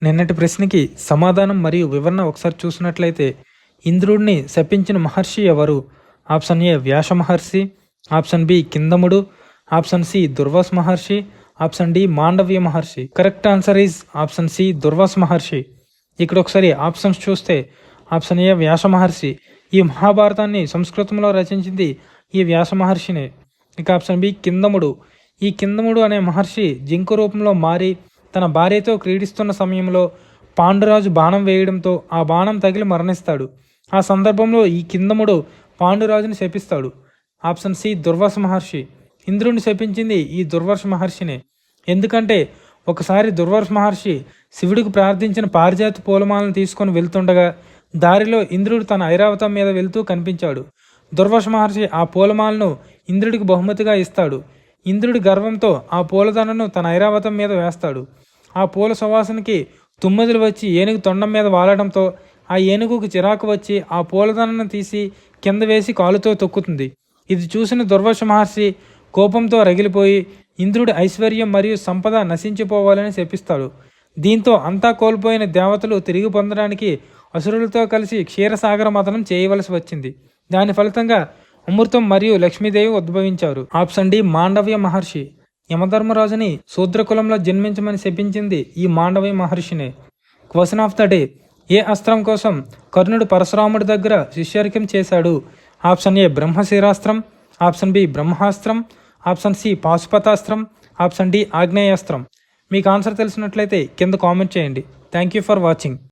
నిన్నటి ప్రశ్నకి సమాధానం మరియు వివరణ ఒకసారి చూసినట్లయితే, ఇంద్రుడిని శపించిన మహర్షి ఎవరు? Option A Vyasa Maharshi, option B కిందముడు, option C Durvasa Maharshi, option D Mandavya Maharshi. Correct answer is option C Durvasa Maharshi. ఇక్కడ ఒకసారి ఆప్షన్స్ చూస్తే ఆప్షన్ ఏ వ్యాస మహర్షి. ఈ మహాభారతాన్ని సంస్కృతంలో రచించింది ఈ వ్యాస మహర్షినే. ఇక ఆప్షన్ బి కిందముడు. ఈ కిందముడు అనే మహర్షి జింక రూపంలో మారి తన భార్యతో క్రీడిస్తున్న సమయంలో పాండురాజు బాణం వేయడంతో ఆ బాణం తగిలి మరణిస్తాడు. ఆ సందర్భంలో ఈ కిందముడు పాండురాజుని శపిస్తాడు. ఆప్షన్ సి దుర్వాస మహర్షి. ఇంద్రుడిని శపించింది ఈ దుర్వాస మహర్షినే. ఎందుకంటే ఒకసారి దుర్వాస మహర్షి శివుడికి ప్రార్థించిన పారిజాత పూలమాలను తీసుకొని వెళ్తుండగా దారిలో ఇంద్రుడు తన ఐరావతం మీద వెళ్తూ కనిపించాడు. దుర్వాస మహర్షి ఆ పూలమాలను ఇంద్రుడికి బహుమతిగా ఇస్తాడు. ఇంద్రుడి గర్వంతో ఆ పూలదండను తన ఐరావతం మీద వేస్తాడు. ఆ పూల సువాసనకి తుమ్మెదలు వచ్చి ఏనుగు తొండం మీద వాలడంతో ఆ ఏనుగుకు చిరాకు వచ్చి ఆ పూలదండను తీసి కింద వేసి కాలుతో తొక్కుతుంది. ఇది చూసిన దుర్వాస మహర్షి కోపంతో రగిలిపోయి ఇంద్రుడి ఐశ్వర్యం మరియు సంపద నశించిపోవాలని శపిస్తాడు. దీంతో అంతా కోల్పోయిన దేవతలు తిరిగి పొందడానికి అసురులతో కలిసి క్షీరసాగర మథనం చేయవలసి వచ్చింది. దాని ఫలితంగా అమృతం మరియు లక్ష్మీదేవి ఉద్భవించారు. Option D Mandavya Maharshi. యమధర్మరాజుని శూద్రకులంలో జన్మించమని శపించింది ఈ మాండవ్య మహర్షినే. క్వశ్చన్ ఆఫ్ ద డే: ఏ అస్త్రం కోసం కర్ణుడు పరశురాముడి దగ్గర శిష్యరికం చేశాడు? ఆప్షన్ ఏ బ్రహ్మశిరాస్త్రం, ఆప్షన్ బి బ్రహ్మాస్త్రం, ఆప్షన్ సి పాశుపతాస్త్రం, ఆప్షన్ డి ఆగ్నేయాస్త్రం. మీకు ఆన్సర్ తెలిసినట్లయితే కింద కామెంట్ చేయండి. Thank you for watching.